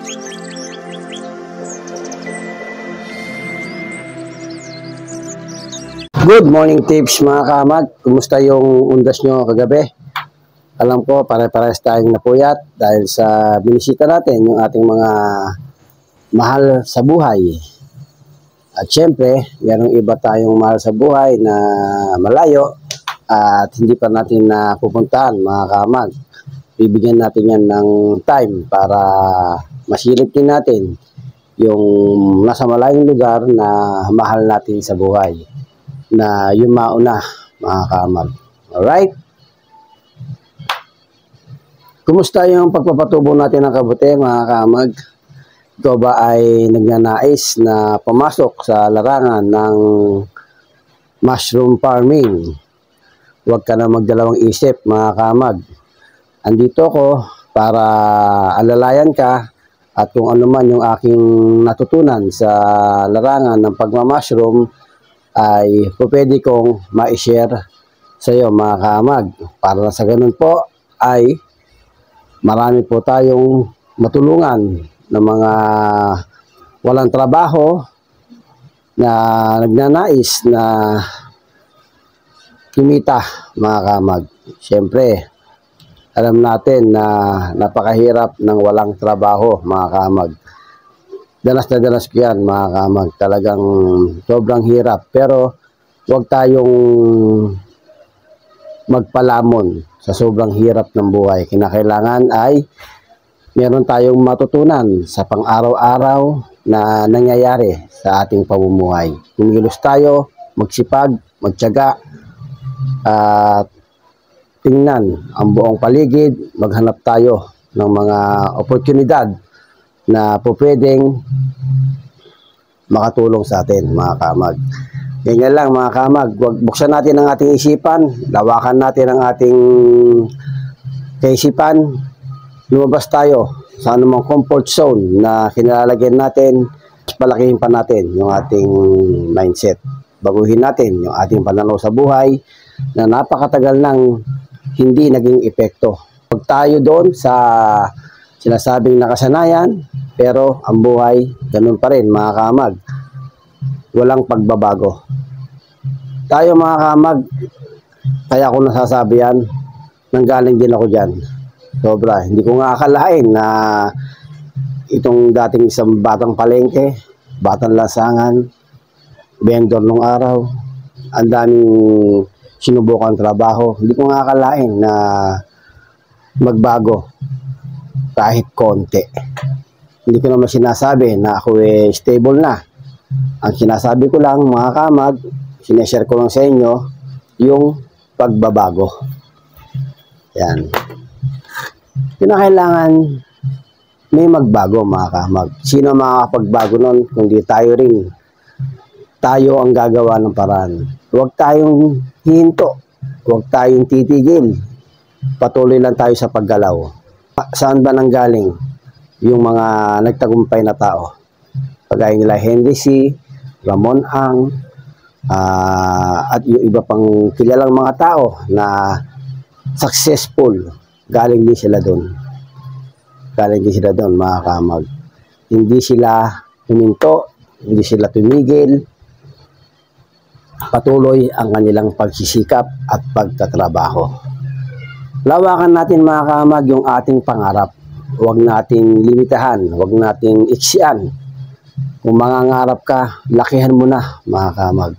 Good morning tips mga kamag. Kumusta yung undas nyo kagabi? Alam ko pare-pares tayong napuyat dahil sa binisita natin yung ating mga mahal sa buhay. At syempre, merong iba tayong mahal sa buhay na malayo at hindi pa natin napupuntahan mga kamag. Bibigyan natin yan ng time para masilip din natin yung nasa malayong lugar na mahal natin sa buhay, na yung mauna mga kamag. Alright? Kumusta yung pagpapatubo natin ng kabuti mga kamag? Ikaw ba ay nagnanais na pumasok sa larangan ng mushroom farming? Huwag ka na magdalawang isip mga kamag. Andito ko para alalayan ka at kung ano man yung aking natutunan sa larangan ng pagmamashroom ay pwede kong ma-share sa iyo mga kamag. Para sa ganun po ay marami po tayong matulungan ng mga walang trabaho na nagnanais na kumita mga kamag. Siyempre, alam natin na napakahirap ng walang trabaho mga kamag. Danas na danas ko yan mga kamag. Talagang sobrang hirap. Pero huwag tayong magpalamon sa sobrang hirap ng buhay. Kinakailangan ay meron tayong matutunan sa pang-araw-araw na nangyayari sa ating pamumuhay. Kumilos tayo, magsipag, magtiyaga, at tingnan ang buong paligid, maghanap tayo ng mga oportunidad na pwedeng makatulong sa atin mga kamag. Ganyan lang mga kamag. Buksan natin ang ating isipan, lawakan natin ang ating kaisipan, lumabas tayo sa anumang comfort zone na kinalalagyan natin, palakihin pa natin yung ating mindset. Baguhin natin yung ating pananaw sa buhay na napakatagal nang hindi naging epekto. Huwag tayo doon sa sinasabing nakasanayan, pero ang buhay, ganun pa rin mga kamag. Walang pagbabago. Tayo mga kamag, kaya ako nasasabi yan, nanggaling din ako dyan. Sobra. Hindi ko nga akalain na itong dating isang batang palengke, batang lasangan, vendor nung araw, ang daming sinubukan trabaho. Hindi ko nga akalain na magbago kahit konti. Hindi ko naman sinasabi na ako stable na. Ang sinasabi ko lang mga kamag, sineshare ko lang sa inyo yung pagbabago. Yan. Kinakailangan may magbago mga kamag. Sino makakapagbago nun kundi tayo rin? Tayo ang gagawa ng paraan. Huwag tayong hihinto. Huwag tayong titigil. Patuloy lang tayo sa paggalaw. Saan ba nanggaling yung mga nagtagumpay na tao? Kagaya nila Henry C., Ramon Ang, at yung iba pang kilalang mga tao na successful. Galing din sila doon. Galing din sila doon mga kamag. Hindi sila huminto, hindi sila tumigil. Patuloy ang kanilang pagsisikap at pagtatrabaho. Lawakan natin mga kamag yung ating pangarap. Huwag nating limitahan, huwag nating iksian. Kung mangangarap ka, lakihan mo na mga kamag.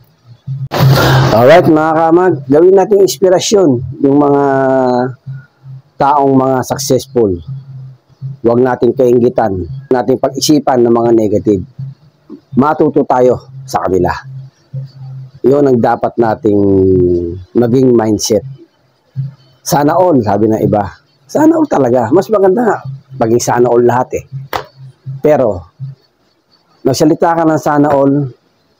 Alright mga kamag, gawin nating inspirasyon yung mga taong mga successful. Huwag nating kainggitan, nating pag-isipan ng mga negative. Matuto tayo sa kanila. Yun ang dapat nating maging mindset. Sana all, sabi ng iba. Sana all talaga. Mas maganda maging sana all lahat eh. Pero, nagsalita ka ng sana all,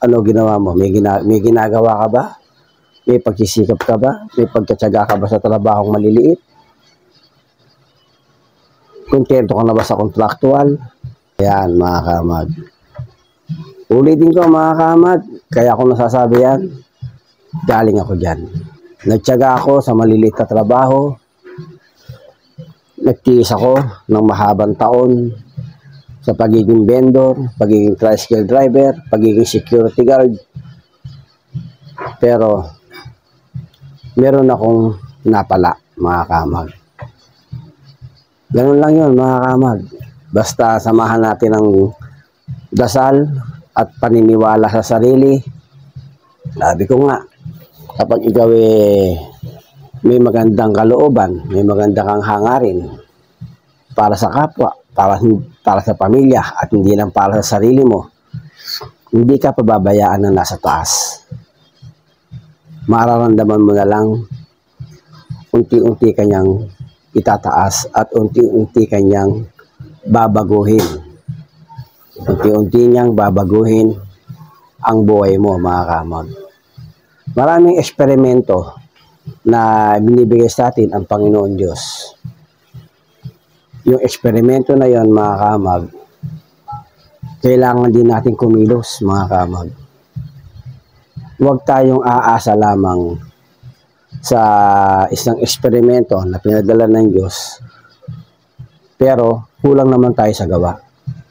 ano ginawa mo? May ginagawa ka ba? May pagsisikap ka ba? May pagtatsaga ka ba sa trabahong maliliit? Kontento ka na ba sa contractual? Yan mga kamag. Ulitin ko mga kamag, kaya ako nasasabi yan, galing ako dyan. Nagtyaga ako sa maliliit na trabaho, nagtiis ako ng mahabang taon, sa pagiging vendor, pagiging tricycle driver, pagiging security guard. Pero meron akong napala, mga kamag. Ganun lang yun, mga kamag. Basta samahan natin ang dasal at paniniwala sa sarili. Sabi ko nga, kapag ikaw may magandang kalooban, may magandang kang hangarin para sa kapwa, para sa pamilya, at hindi lang para sa sarili mo, hindi ka pababayaan na nasa taas. Mararamdaman mo na lang, unti-unti kanyang itataas at unti-unti kanyang babaguhin. Unti-unti niyang babaguhin ang buhay mo, mga kamag. Maraming eksperimento na binibigay sa atin ang Panginoon Diyos. Yung eksperimento na yon, mga kamag, kailangan din natin kumilos, mga kamag. Huwag tayong aasa lamang sa isang eksperimento na pinadala ng Diyos, pero kulang naman tayo sa gawa.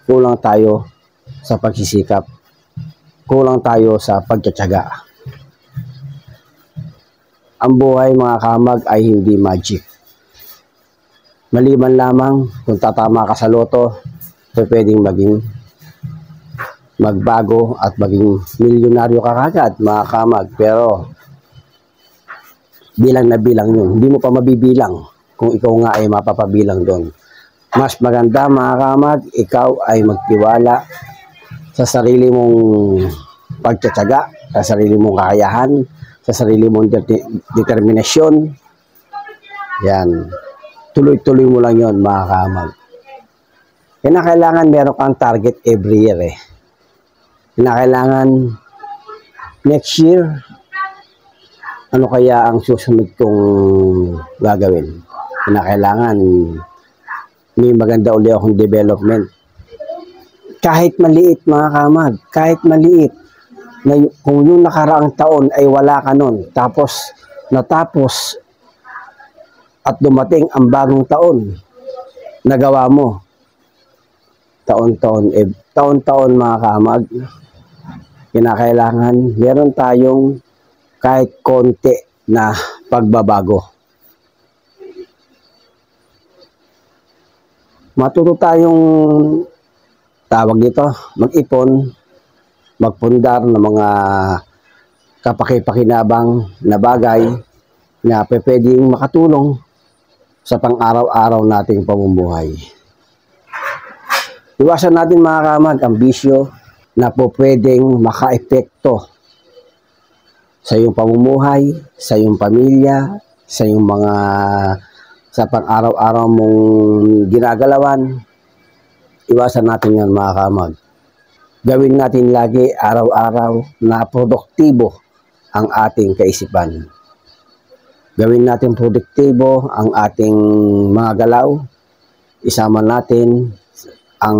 Kulang tayo sa pagsisikap. Kulang tayo sa pagtitiyaga. Ang buhay, mga kamag, ay hindi magic. Maliban lamang kung tatama ka sa loto, pwedeng magbago at maging milyonaryo ka kagad, mga kamag. Pero bilang na bilang yun. Hindi mo pa mabibilang kung ikaw nga ay mapapabilang doon. Mas maganda, mga kamag, ikaw ay magtiwala sa sarili mong pagtitiyaga, sa sarili mong kakayahan, sa sarili mong determinasyon. Yan. Tuloy-tuloy mo lang yon, mga kamag. Kinakailangan meron kang target every year eh. Kinakailangan next year, ano kaya ang susunod kong gagawin? Kinakailangan may maganda uli akong development. Kahit maliit, mga kamag, kahit maliit, na kung yung nakaraang taon ay wala ka nun, tapos natapos at dumating ang bagong taon, nagawa mo. Taon-taon, mga kamag, kinakailangan meron tayong kahit konti na pagbabago. Matuto tayong tawag dito, mag-ipon, magpundar ng mga kapaki-pakinabang na bagay na pwedeng makatulong sa pang-araw-araw nating pamumuhay. Iwasan natin, mga kamag, ang bisyo na pwedeng maka-epekto sa iyong pamumuhay, sa iyong pamilya, sa iyong sa pang-araw-araw mong ginagalawan. Iwasan natin yan, mga kamag. Gawin natin lagi araw-araw na produktibo ang ating kaisipan. Gawin natin produktibo ang ating mga galaw. Isama natin ang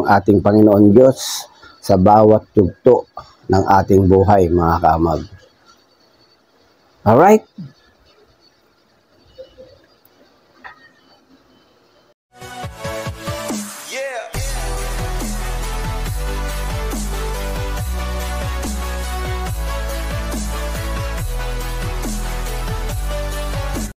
ating Panginoon Diyos sa bawat tugto ng ating buhay, mga kamag. Alright?